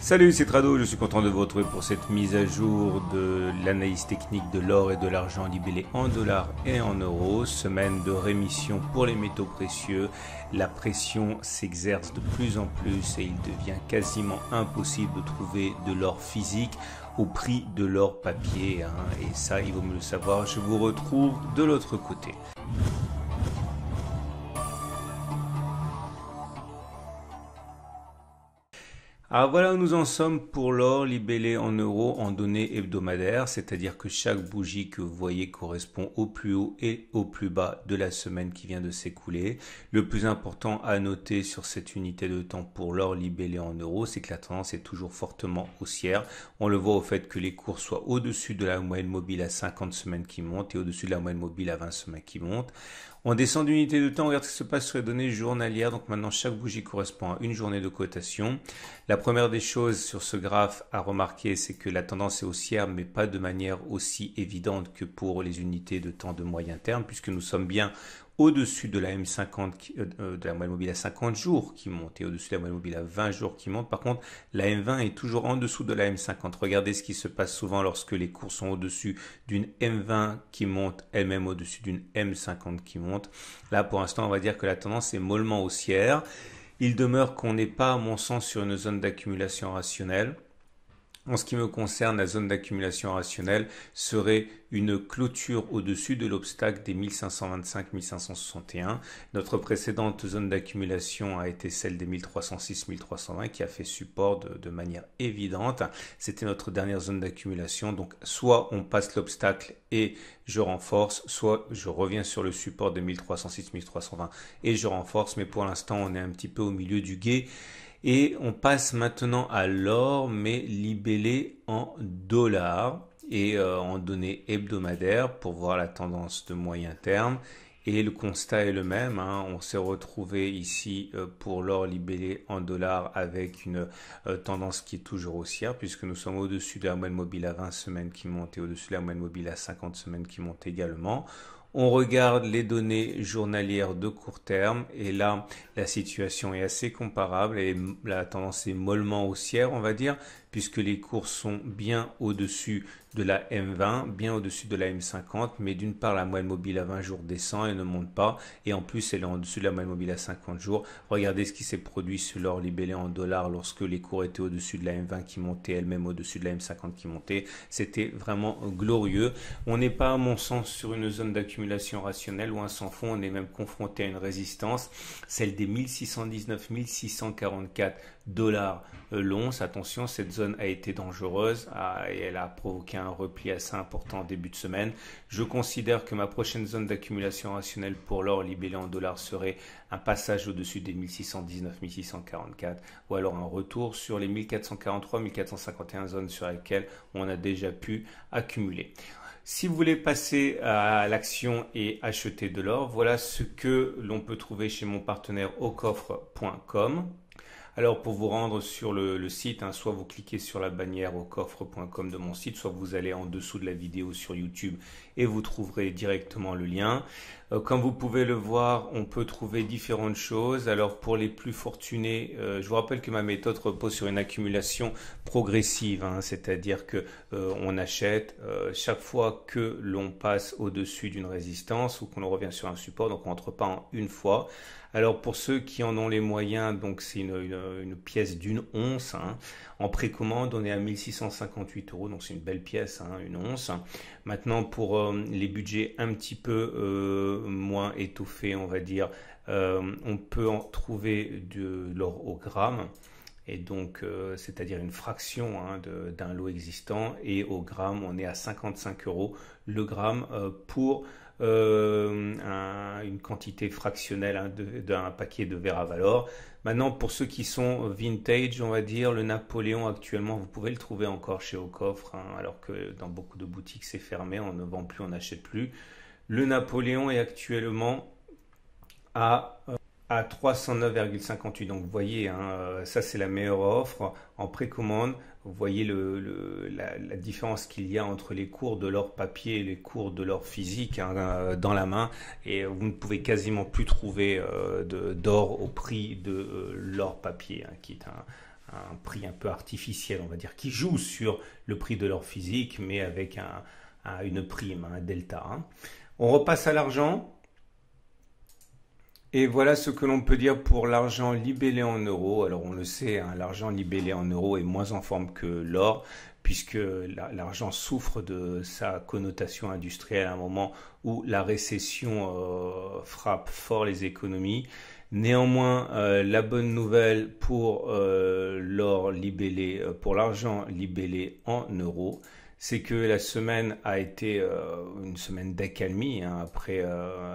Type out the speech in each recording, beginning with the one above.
Salut, c'est Trado, je suis content de vous retrouver pour cette mise à jour de l'analyse technique de l'or et de l'argent libellés en dollars et en euros. Semaine de rémission pour les métaux précieux. La pression s'exerce de plus en plus et il devient quasiment impossible de trouver de l'or physique au prix de l'or papier. Et ça, il vaut mieux le savoir. Je vous retrouve de l'autre côté. Alors voilà où nous en sommes pour l'or libellé en euros en données hebdomadaires, c'est-à-dire que chaque bougie que vous voyez correspond au plus haut et au plus bas de la semaine qui vient de s'écouler. Le plus important à noter sur cette unité de temps pour l'or libellé en euros, c'est que la tendance est toujours fortement haussière. On le voit au fait que les cours soient au-dessus de la moyenne mobile à 50 semaines qui monte et au-dessus de la moyenne mobile à 20 semaines qui monte. On descend d'unité de temps, on regarde ce qui se passe sur les données journalières. Donc maintenant, chaque bougie correspond à une journée de cotation. La première des choses sur ce graphe à remarquer, c'est que la tendance est haussière, mais pas de manière aussi évidente que pour les unités de temps de moyen terme, puisque nous sommes bien au-dessus de la M50, de la moyenne mobile à 50 jours qui monte et au-dessus de la moyenne mobile à 20 jours qui monte. Par contre, la M20 est toujours en dessous de la M50. Regardez ce qui se passe souvent lorsque les cours sont au-dessus d'une M20 qui monte, elle-même au-dessus d'une M50 qui monte. Là, pour l'instant, on va dire que la tendance est mollement haussière. Il demeure qu'on n'est pas, à mon sens, sur une zone d'accumulation rationnelle. En ce qui me concerne, la zone d'accumulation rationnelle serait une clôture au-dessus de l'obstacle des 1525-1561. Notre précédente zone d'accumulation a été celle des 1306-1320 qui a fait support de manière évidente. C'était notre dernière zone d'accumulation. Donc, soit on passe l'obstacle et je renforce, soit je reviens sur le support des 1306-1320 et je renforce. Mais pour l'instant, on est un petit peu au milieu du gué. Et on passe maintenant à l'or, mais libellé en dollars et en données hebdomadaires pour voir la tendance de moyen terme. Et le constat est le même. On s'est retrouvé ici pour l'or libellé en dollars avec une tendance qui est toujours haussière puisque nous sommes au-dessus de la moyenne mobile à 20 semaines qui monte et au-dessus de la moyenne mobile à 50 semaines qui monte également. On regarde les données journalières de court terme et là, la situation est assez comparable et la tendance est mollement haussière, on va dire, puisque les cours sont bien au-dessus de la M20, bien au-dessus de la M50, mais d'une part, la moyenne mobile à 20 jours descend et ne monte pas, et en plus, elle est en dessus de la moyenne mobile à 50 jours. Regardez ce qui s'est produit sur l'or libellé en dollars lorsque les cours étaient au-dessus de la M20 qui montait, elle-même au-dessus de la M50 qui montait. C'était vraiment glorieux. On n'est pas, à mon sens, sur une zone d'accumulation rationnelle ou un sans fond, on est même confronté à une résistance, celle des 1619-1644 dollars l'once. Attention, cette zone a été dangereuse et elle a provoqué un repli assez important en début de semaine. Je considère que ma prochaine zone d'accumulation rationnelle pour l'or libellé en dollars serait un passage au-dessus des 1619-1644 ou alors un retour sur les 1443-1451 zones sur lesquelles on a déjà pu accumuler. Si vous voulez passer à l'action et acheter de l'or, voilà ce que l'on peut trouver chez mon partenaire aucoffre.com. Alors pour vous rendre sur le site, soit vous cliquez sur la bannière aucoffre.com de mon site, soit vous allez en dessous de la vidéo sur YouTube et vous trouverez directement le lien. Comme vous pouvez le voir, on peut trouver différentes choses. Alors pour les plus fortunés, je vous rappelle que ma méthode repose sur une accumulation progressive, c'est-à-dire que on achète chaque fois que l'on passe au-dessus d'une résistance ou qu'on revient sur un support, donc on n'entre pas en une fois. Alors pour ceux qui en ont les moyens, donc c'est une pièce d'une once. En précommande, on est à 1658 €, donc c'est une belle pièce, une once. Maintenant pour les budgets un petit peu moins étoffés, on va dire, on peut en trouver de l'or au gramme. Et donc, c'est-à-dire une fraction d'un lot existant. Et au gramme, on est à 55 € le gramme pour une quantité fractionnelle d'un paquet de verre à valeur. Maintenant, pour ceux qui sont vintage, on va dire, le Napoléon actuellement, vous pouvez le trouver encore chez Aucoffre, alors que dans beaucoup de boutiques c'est fermé, on ne vend plus, on n'achète plus. Le Napoléon est actuellement à 309,58. Donc vous voyez, ça c'est la meilleure offre en précommande. Vous voyez la différence qu'il y a entre les cours de l'or papier et les cours de l'or physique dans la main. Et vous ne pouvez quasiment plus trouver d'or au prix de l'or papier, qui est un prix un peu artificiel, on va dire, qui joue sur le prix de l'or physique, mais avec une prime, un delta. Hein. On repasse à l'argent. Et voilà ce que l'on peut dire pour l'argent libellé en euros. Alors on le sait, hein, l'argent libellé en euros est moins en forme que l'or, puisque l'argent souffre de sa connotation industrielle à un moment où la récession frappe fort les économies. Néanmoins, la bonne nouvelle pour l'or libellé, pour l'argent libellé en euros, c'est que la semaine a été une semaine d'accalmie hein,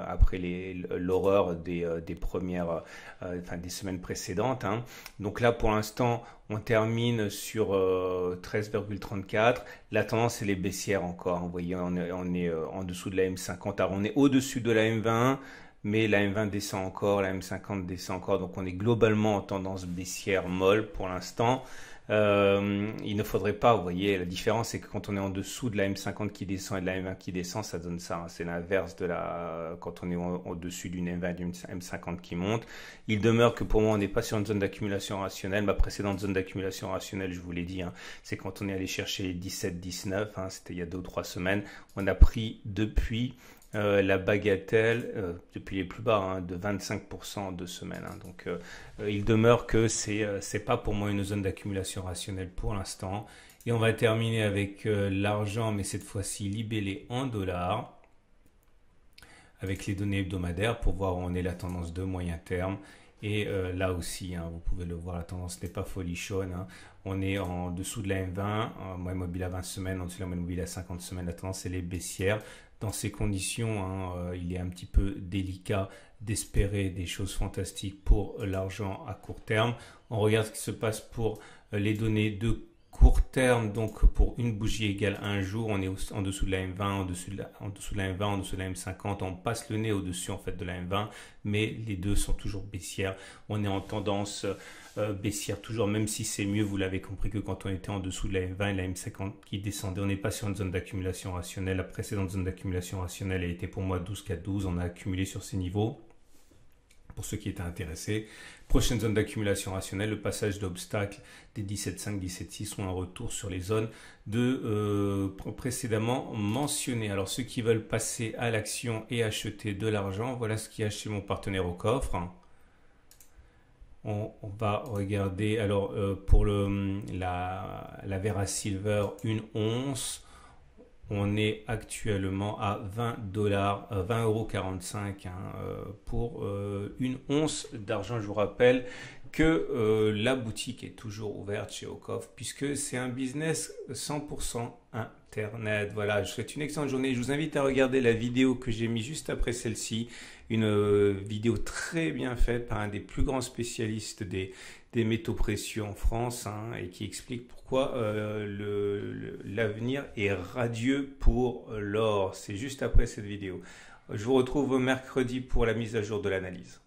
après l'horreur des premières, enfin des semaines précédentes. Hein. Donc là, pour l'instant, on termine sur 13,34. La tendance, elle est baissière encore. Hein. Vous voyez, on est en dessous de la M50. Alors, on est au-dessus de la M20. Mais la M20 descend encore, la M50 descend encore, donc on est globalement en tendance baissière molle pour l'instant. Il ne faudrait pas, vous voyez, la différence c'est que quand on est en dessous de la M50 qui descend et de la M20 qui descend, ça donne ça. Hein. C'est l'inverse de quand on est au-dessus d'une M20 et d'une M50 qui monte. Il demeure que pour moi on n'est pas sur une zone d'accumulation rationnelle. Ma précédente zone d'accumulation rationnelle, je vous l'ai dit, hein, c'est quand on est allé chercher les 17-19, hein, c'était il y a 2 ou 3 semaines. On a pris depuis la bagatelle depuis les plus bas hein, de 25% en 2 semaines. Hein. Donc il demeure que c'est pas pour moi une zone d'accumulation rationnelle pour l'instant. Et on va terminer avec l'argent, mais cette fois-ci libellé en dollars, avec les données hebdomadaires pour voir où on est la tendance de moyen terme. Et là aussi, hein, vous pouvez le voir, la tendance n'est pas folichonne. Hein. On est en dessous de la M20, moyenne mobile à 20 semaines, en dessous de la moyenne mobile à 50 semaines. La tendance, elle est baissière. Dans ces conditions, hein, il est un petit peu délicat d'espérer des choses fantastiques pour l'argent à court terme. On regarde ce qui se passe pour les données de court terme, donc pour une bougie égale un jour, on est en dessous de la M20, en dessous de la M20, en dessous de la M50, on passe le nez au-dessus en fait de la M20, mais les deux sont toujours baissières. On est en tendance baissière toujours, même si c'est mieux, vous l'avez compris, que quand on était en dessous de la M20 et la M50 qui descendait. On n'est pas sur une zone d'accumulation rationnelle. La précédente zone d'accumulation rationnelle a été pour moi 12,412. On a accumulé sur ces niveaux. Pour ceux qui étaient intéressés. Prochaine zone d'accumulation rationnelle, le passage d'obstacles des 17,5, 17,6 sont un retour sur les zones précédemment mentionnées. Alors ceux qui veulent passer à l'action et acheter de l'argent, voilà ce qu'il y a chez mon partenaire au coffre. On va regarder, alors pour la Vera Silver, une once, on est actuellement à 20,45 hein, pour une once d'argent. Je vous rappelle que la boutique est toujours ouverte chez Ocoff puisque c'est un business 100% Internet. Voilà, je vous souhaite une excellente journée. Je vous invite à regarder la vidéo que j'ai mise juste après celle-ci. Une vidéo très bien faite par un des plus grands spécialistes des métaux précieux en France hein, et qui explique pourquoi l'avenir est radieux pour l'or. C'est juste après cette vidéo. Je vous retrouve mercredi pour la mise à jour de l'analyse.